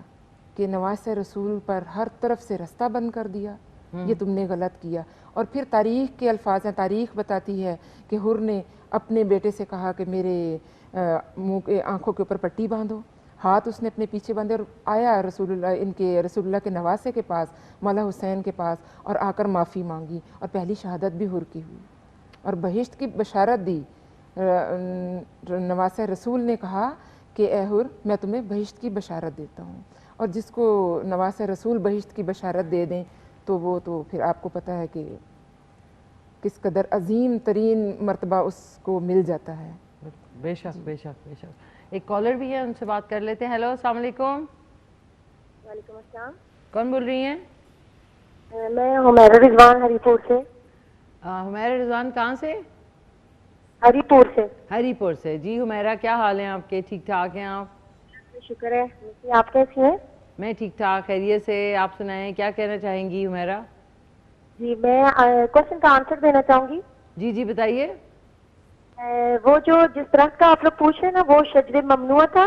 کہ نواسہ رسول پر ہر طرف سے رستہ بند کر دیا، یہ تم نے غلط کیا۔ اور پھر تاریخ کے الفاظ ہیں، تاریخ بتاتی ہے کہ حر نے اپنے بیٹے سے کہا کہ میرے منہ کے آنکھوں کے اوپر پٹی باندھو، ہاتھ اس نے اپنے پیچھے باندھے اور آیا رسول اللہ کے نواسے کے پاس، مولا حسین کے پاس، اور آ کر معافی مانگی، اور پہلی شہادت بھی حر کی ہوئی اور بہشت کی بشارت دی۔ نواسہ رسول نے کہا کہ اے حر میں تمہیں بہشت کی بشارت دیتا ہوں، اور جس کو نواسہ رسول بہشت کی بشارت دے دیں تو وہ تو پھر آپ کو پتہ ہے کہ کس قدر عظیم ترین مرتبہ اس کو مل جاتا ہے۔ بے شک بے شک بے شک۔ ایک کالر بھی ہے، ان سے بات کر لیتے ہیں۔ ہیلو، السلام علیکم۔ وعلیکم السلام، کون بول رہی ہیں؟ میں حمیرہ رضوان ہری پور سے۔ حمیرہ رضوان کہاں سے؟ ہری پور سے۔ ہری پور سے۔ جی حمیرہ، کیا حال ہیں آپ کے؟ ٹھیک ٹھاک ہیں آپ؟ شکر ہے، آپ کیسی ہیں؟ میں ٹھیک ٹھاک، خیریت سے۔ آپ سنائیں کیا کہنا چاہیں گی حمیرہ؟ جی میں کوشچن کا آنسر دینا چاہوں گی۔ جی جی بتائیے۔ وہ جو جس درخت کا آپ لوگ پوچھ رہے ہیں نا، وہ شجر ممنوع تھا،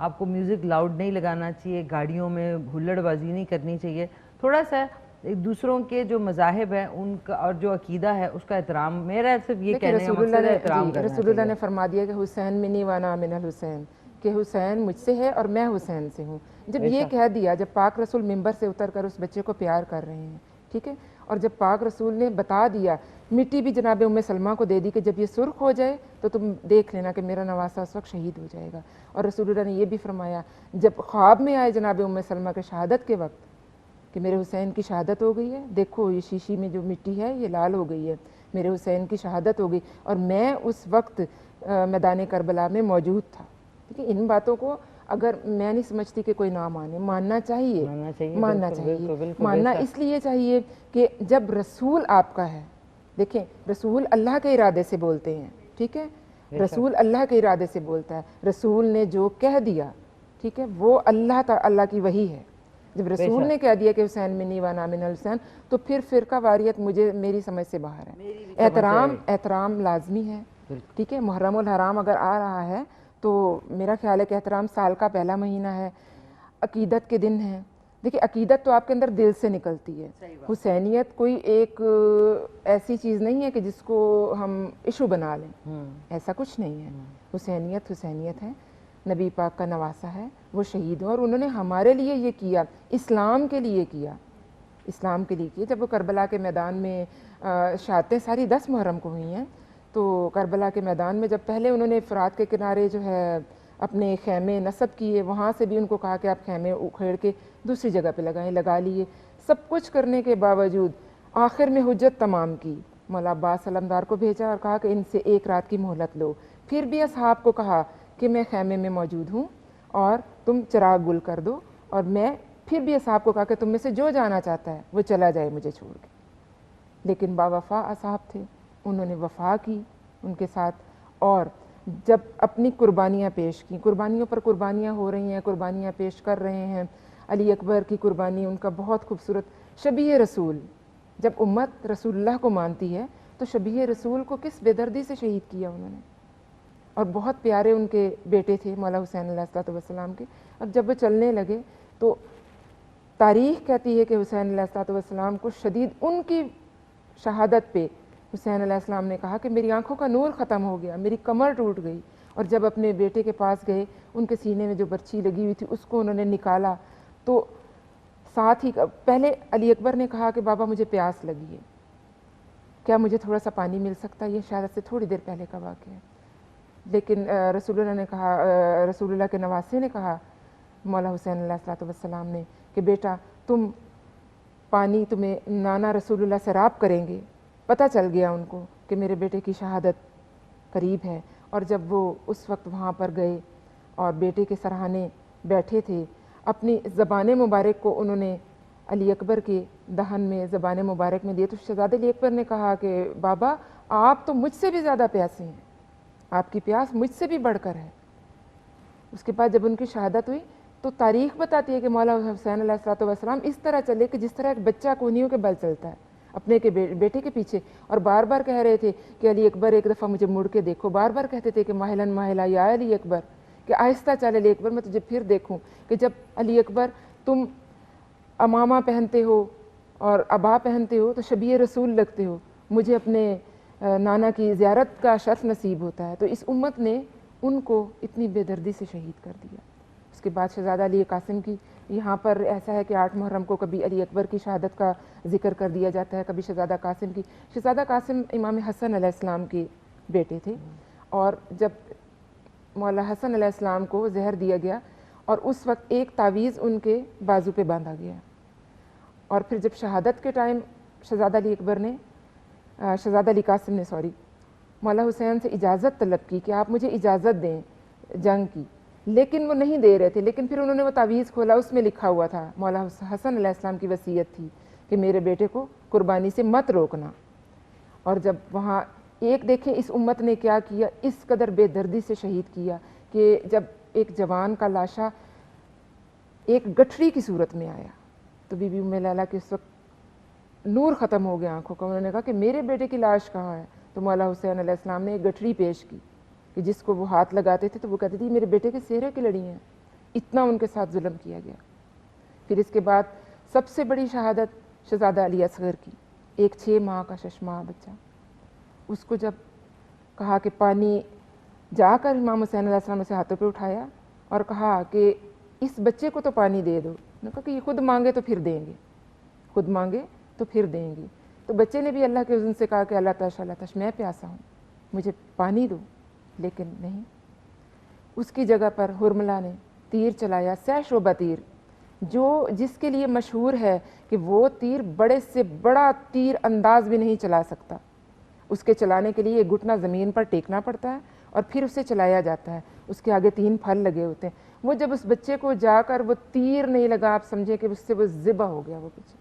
آپ کو میوزک لاؤڈ نہیں لگانا چاہیے, گاڑیوں میں ہلڑ بازی نہیں کرنی چاہیے, تھوڑا سا ایک دوسروں کے جو مذاہب ہیں ان کا اور جو عقیدہ ہے اس کا احترام, میرا صرف یہ کہنے کا مقصد ہے احترام کرنا رسول اللہ نے فرما دیا کہ حسین منی وانا من الحسین, کہ حسین مجھ سے ہے اور میں حسین سے ہوں. جب یہ کہہ دیا, جب پاک رسول ممبر سے اتر کر اس بچے کو پیار کر رہے ہیں, ٹھیک ہے, اور جب پاک رسول نے بتا دیا, مٹی بھی جناب ام سلمہ کو دے دی کہ جب یہ سرخ ہو جائے تو تم دیکھ لینا کہ میرا نواسہ اس وقت شہید ہو جائے گا. اور رسول اللہ نے یہ بھی فرمایا, جب خواب میں آئے جناب ام سلمہ کے شہادت کے وقت کہ میرے حسین کی شہادت ہو گئی ہے, دیکھو یہ شیشی میں جو مٹی ہے یہ لال ہو گئی ہے, میرے حسین کی شہادت ہو گئی, اور میں اس وقت میدان کربلا میں موجود تھا. ٹھیک ہے, ان باتوں کو اگر میں نہیں سمجھتی کہ کوئی نہ مانے, ماننا چاہیے, ماننا اس لیے چاہیے کہ جب رسول آپ کا ہے, دیکھیں رسول اللہ کے ارادے سے بولتے ہیں, ٹھیک ہے, رسول اللہ کے ارادے سے بولتا ہے, رسول نے جو کہہ دیا, ٹھیک ہے, وہ اللہ کی وحی ہے. جب رسول نے کہہ دیا کہ حسین منی وانا من الحسین, تو پھر فرقہ واریت میری سمجھ سے باہر ہے. احترام لازمی ہے, ٹھیک ہے. محرم الحرام اگر آ رہا ہے تو میرا خیال ہے کہ احترام سال کا پہلا مہینہ ہے, عقیدت کے دن ہیں. دیکھیں عقیدت تو آپ کے اندر دل سے نکلتی ہے, حسینیت کوئی ایک ایسی چیز نہیں ہے کہ جس کو ہم ایشو بنا لیں, ایسا کچھ نہیں ہے. حسینیت ہے, نبی پاک کا نواسہ ہے, وہ شہید ہوں, اور انہوں نے ہمارے لیے یہ کیا, اسلام کے لیے کیا. جب وہ کربلا کے میدان میں شہادتیں ساری 10 محرم کو ہوئی ہیں, تو کربلا کے میدان میں جب پہلے انہوں نے فرات کے کنارے جو ہے اپنے خیمے نصب کیے, وہاں سے بھی ان کو کہا کہ آپ خیمے اکھیڑ کے دوسری جگہ پہ لگا لیے. سب کچھ کرنے کے باوجود آخر میں حجت تمام کی, مولا عباس علمدار کو بھیجا اور کہا کہ ان سے 1 رات کی مہلت لو. پھر بھی اصحاب کو کہا کہ میں خیمے میں موجود ہوں اور تم چراغ گل کر دو, اور میں پھر بھی اصحاب کو کہا کہ تم میں سے جو جانا چاہتا ہے وہ چلا جائے مجھے چھوڑ کے. لیکن باوفا اصحاب تھے, انہوں نے وفا کی ان کے ساتھ, اور جب اپنی قربانیاں پیش کی, قربانیوں پر قربانیاں ہو رہی ہیں, قربانیاں پیش کر رہے ہیں. علی اکبر کی قربانی ان کا بہت خوبصورت, شبیہ رسول, جب امت رسول اللہ کو مانتی ہے تو شبیہ رسول کو کس بے دردی سے شہید کیا انہوں نے. اور بہت پیارے ان کے بیٹے تھے مولا حسین علیہ السلام کے, اور جب وہ چلنے لگے تو تاریخ کہتی ہے کہ حسین علیہ السلام کو شدید, ان کی شہادت پہ حسین علیہ السلام نے کہا کہ میری آنکھوں کا نور ختم ہو گیا, میری کمر ٹوٹ گئی. اور جب اپنے بیٹے کے پاس گئے, ان کے سینے میں جو برچھی لگی ہوئی تھی اس کو انہوں نے نکالا, تو ساتھ ہی پہلے علی اکبر نے کہا کہ بابا مجھے پیاس لگی ہے, کیا مجھے تھوڑا سا پانی مل سکتا ہے, یہ شہادت سے تھوڑی دیر پہلے کا واقعہ ہے. لیکن رسول اللہ نے کہا, رسول اللہ کے نواسے نے کہا مولا حسین علیہ السلام نے کہ بیٹا تم پانی تمہیں نانا رسول اللہ سراب کریں گے. پتہ چل گیا ان کو کہ میرے بیٹے کی شہادت قریب ہے. اور جب وہ اس وقت وہاں پر گئے اور بیٹے کے سرہانے بیٹھے تھے, اپنی زبان مبارک کو انہوں نے علی اکبر کے دہن میں زبان مبارک میں دیے, تو شہزادہ علی اکبر نے کہا کہ بابا آپ تو مجھ سے بھی زیادہ پیاسے ہیں, آپ کی پیاس مجھ سے بھی بڑھ کر ہے. اس کے بعد جب ان کی شہادت ہوئی تو تاریخ بتاتی ہے کہ مولا حسین علیہ السلام اس طرح چلے کہ جس طرح ایک بچہ کونیوں کے بل چلتا ہے اپنے کے بیٹے کے پیچھے, اور بار بار کہہ رہے تھے کہ علی اکبر ایک دفعہ مجھے مڑ کے دیکھو, بار بار کہتے تھے کہ ماہلن ماہلا یا علی اکبر, کہ آہستہ چل علی اکبر, میں تجھے پھر دیکھوں. کہ جب علی اکبر تم امامہ پہنتے ہو اور عبا پہنتے ہو تو شبیہ رسول لگتے ہو, مجھے اپنے نانا کی زیارت کا شرف نصیب ہوتا ہے. تو اس امت نے ان کو اتنی بے دردی سے شہید کر دیا. اس کے بعد شہزادہ علی قاسم کی, یہاں پر ایسا ہے کہ 8 محرم کو کبھی علی اکبر کی شہادت کا ذکر کر دیا جاتا ہے, کبھی شہزادہ قاسم کی. شہزادہ قاسم امام حسن علیہ السلام کے بیٹے تھے, اور جب مولا حسن علیہ السلام کو زہر دیا گیا اور اس وقت ایک تعویذ ان کے بازو پہ باندھا گیا, اور پھر جب شہادت کے ٹائم شہزادہ علی اکبر نے, شہزادہ علی قاسم نے مولا حسین سے اجازت طلب کی کہ آپ مجھے اجازت دیں جنگ کی, لیکن وہ نہیں دے رہے تھے. لیکن پھر انہوں نے وہ تعویذ کھولا, اس میں لکھا ہوا تھا, مولا حسن علیہ السلام کی وصیت تھی کہ میرے بیٹے کو قربانی سے مت روکنا. اور جب وہاں ایک دیکھیں اس امت نے کیا کیا, اس قدر بے دردی سے شہید کیا کہ جب ایک جوان کا لاشا ایک گٹھڑی کی صورت میں آیا تو بی بی ام لیلہ کے اس وقت نور ختم ہو گیا آنکھوں کا. انہوں نے کہا کہ میرے بیٹے کی لاش کہاں ہے؟ تو مولا حسین علیہ السلام نے ایک گٹھڑی پیش کی کہ جس کو وہ ہاتھ لگاتے تھے تو وہ کہتے تھے میرے بیٹے کے چہرے کی لڑی ہیں. اتنا ان کے ساتھ ظلم کیا گیا۔ پھر اس کے بعد سب سے بڑی شہادت شہزادہ علی اصغر کی، ایک 6 ماہ کا ششماں بچہ، اس کو جب کہا کہ پانی، جا کر امام حسین علیہ السلام سے ہاتھوں پہ اٹھایا اور کہا کہ اس بچے کو تو پانی دے دو، انہوں نے کہا کہ یہ خود مانگے تو پھر دیں گے، خود مانگے تو پھر دیں گے۔ تو بچے نے بھی اللہ کے اذن سے کہا کہ اللہ تش میں پیاسا ہوں، مجھے پانی دو، لیکن نہیں۔ اس کی جگہ پر حرملہ نے تیر چلایا، 100 شعبہ تیر، جس کے لیے مشہور ہے کہ وہ تیر بڑے سے بڑا تیر انداز بھی نہیں چلا سکتا، اس کے چلانے کے لیے گھٹنا زمین پر ٹیکنا پڑتا ہے اور پھر اسے چلایا جاتا ہے، اس کے آگے 3 پھل لگے ہوتے ہیں۔ وہ جب اس بچے کو جا کر وہ تیر نہیں لگا، آپ سمجھے کہ اس سے وہ ذبح ہو گیا وہ بچہ،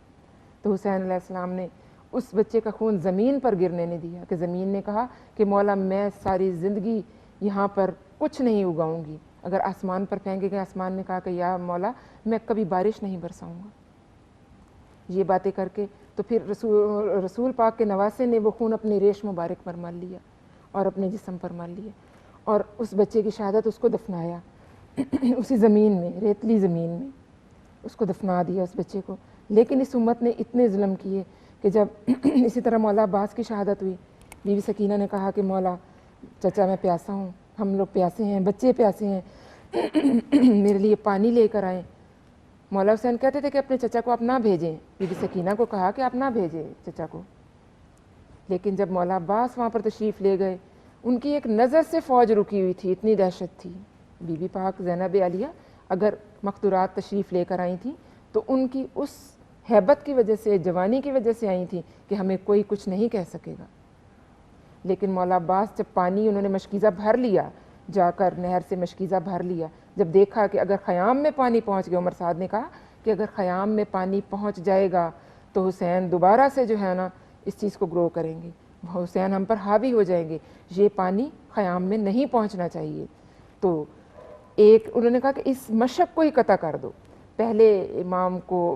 تو حسین علیہ السلام نے اس بچے کا خون زمین پر گرنے نہیں دیا، کہ زمین نے کہا کہ مولا میں ساری زندگی یہاں پر کچھ نہیں اگاؤں گی، اگر آسمان پر پھینکے گئے، آسمان نے کہا کہ یا مولا میں کبھی بارش نہیں برساؤں گا۔ یہ باتیں کر کے تو پھر رسول پاک کے نواسے نے وہ خون اپنی ریش مبارک پر مل لیا اور اپنے جسم پر مل لیا، اور اس بچے کی شہادت اس کو دفنایا اسی زمین میں، ریتلی زمین میں اس کو دفنا دیا اس بچے کو۔ لیکن اس امت نے اتنے ظلم کیے کہ جب اسی طرح مولا عباس کی شہادت ہوئی، بیوی سکینہ نے کہا کہ مولا چچا میں پیاسا ہوں، ہم لوگ پیاسے ہیں، بچے پیاسے ہیں، میرے لیے پانی لے کر آئیں۔ مولا حسین کہتے تھے کہ اپنے چچا کو آپ نہ بھیجیں، بیوی سکینہ کو کہا کہ آپ نہ بھیجیں چچا کو، لیکن جب مولا عباس وہاں پر تشریف لے گئے، ان کی ایک نظر سے فوج رکی ہوئی تھی، اتنی دہشت تھی۔ بی بی پاک زینب عالیہ اگر مقدورات تشریف لے کر آئی تھیں تو ان کی اس ہیبت کی وجہ سے، جوانی کی وجہ سے آئی تھیں کہ ہمیں کوئی کچھ نہیں کہہ سکے گا۔ لیکن مولا عباس جب پانی انہوں نے مشکیزہ بھر لیا، جا کر نہر سے مشکیزہ بھر لیا، جب دیکھا کہ اگر خیام میں پانی پہنچ گیا، عمر سعد نے کہا کہ اگر خیام میں پانی پہنچ جائے گا تو حسین دوبارہ سے جو ہے نا اس چیز کو گرو کریں گے، حسین ہم پر حاوی ہو جائیں گے، یہ پانی خیام میں نہیں پہنچنا چاہیے۔ تو ایک انہوں نے کہا کہ اس مشق کو ہی قطع کر دو۔ پہلے امام کو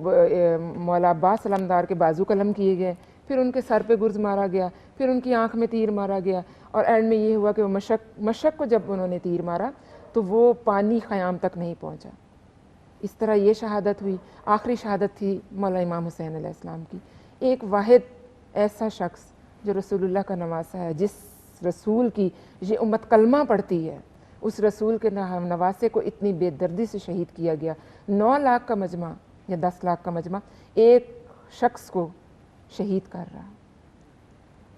مولا عباس علمدار کے بازو قلم کیے گئے، پھر ان کے سر پہ گرز مارا گیا، پھر ان کی آنکھ میں تیر مارا گیا، اور اینڈ میں یہ ہوا کہ وہ مشق کو جب انہوں نے تیر مارا تو وہ پانی خیام تک نہیں پہنچا۔ اس طرح یہ شہادت ہوئی۔ آخری شہادت تھی مولا امام حسین علیہ السلام کی، ایک واحد ایسا شخص جو رسول اللہ کا نواسا ہے، جس رسول کی یہ امت کلمہ پڑھتی ہے، اس رسول کے نواسے کو اتنی بے دردی سے شہید کیا گیا۔ 9 لاکھ کا مجمع یا 10 لاکھ کا مجمع ایک شخص کو شہید کر رہا،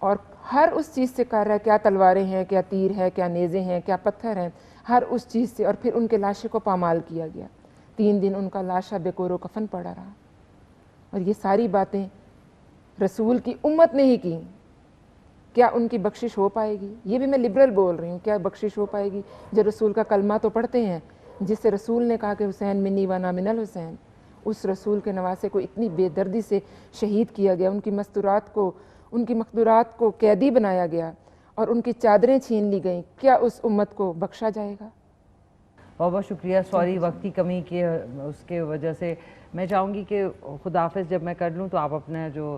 اور ہر اس چیز سے کر رہا ہے، کیا تلواریں ہیں، کیا تیر ہے، کیا نیزے ہیں، کیا پتھر ہیں، ہر اس چیز سے، اور پھر ان کے لاشیں کو پامال کیا گیا۔ 3 دن ان کا لاشا بے کور و کفن پڑا رہا، اور یہ ساری باتیں رسول کی امت نے ہی کی۔ کیا ان کی بخشش ہو پائے گی؟ یہ بھی میں لبرل بول رہی ہوں، کیا بخشش ہو پائے گی جب رسول کا کلمہ تو پڑھتے ہیں، جس سے رسول نے کہا کہ حسین منی وانا من الحسین، اس رسول کے نواسے کو اتنی بے دردی سے شہید کیا گیا، ان کی مقدورات کو قیدی بنایا گیا، اور ان کی چادریں چھین لی گئیں، کیا اس امت کو بخشا جائے گا؟ بہت بہت شکریہ، سوری وقت کی کمی کی اس کے وجہ سے میں چاہوں گی کہ خداحافظ جب میں کر لوں تو آپ اپنا جو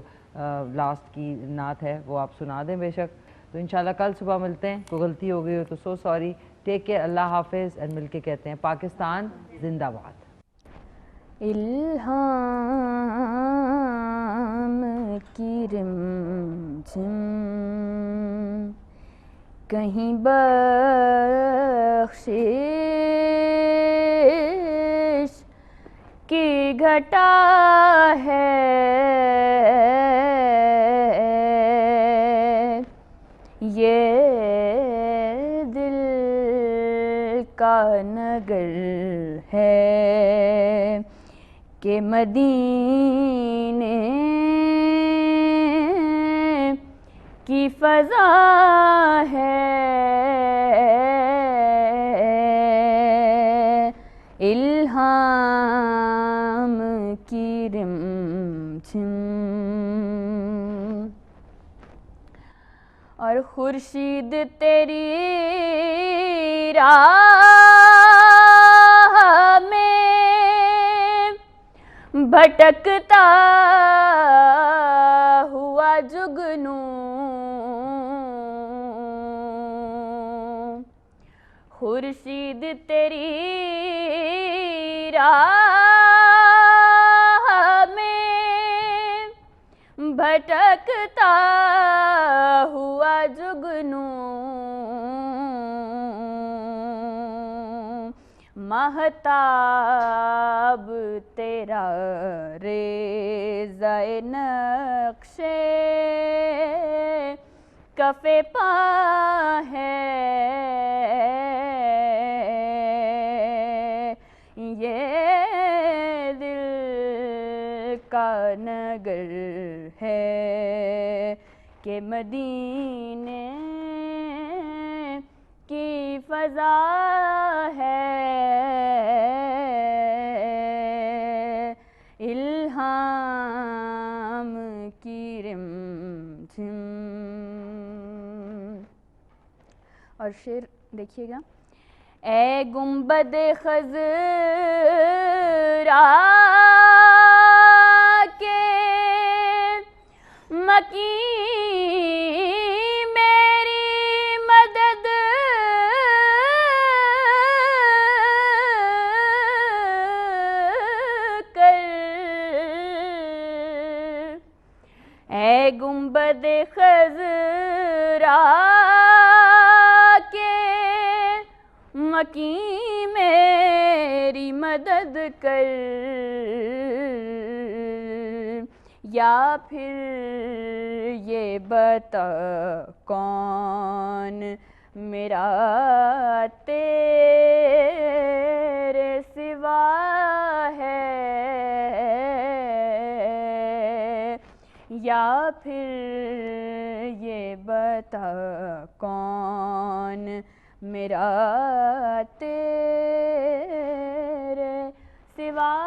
لاسٹ کی نعت ہے وہ آپ سنا دیں بے شک، تو انشاءاللہ کل صبح ملتے ہیں۔ کوئی غلطی ہو گئی ہو تو سو سوری، ٹیک کیئر، اللہ حافظ، اور مل کے کہتے ہیں پاکستان زندہ باد۔ الہام کی رمجم کہیں بخشش کی گھٹا ہے، یہ دل کا نگر ہے کہ مدینے کی فضا ہے، الہام کی رمجم، اور خورشید تیری راہ میں بھٹکتا ہوا جگنوں، خورشید تیری راہ میں بھٹکتا ہوا جگنوں مہتاب تیرا ریزہ نقشے کف پا ہے یہ دل کا نگر ہے کہ مدینے کی فضا ہے الہام کی رم جھم. اور شعر دیکھیے گا. اے گنبد خضرا کے مکیں میری مدد کر. اے گنبد خضرا مکیں میری مدد کر یا پھر یہ بتا کون میرا تیرے سوا ہے یا پھر یہ بتا کون میرا تیرے سوا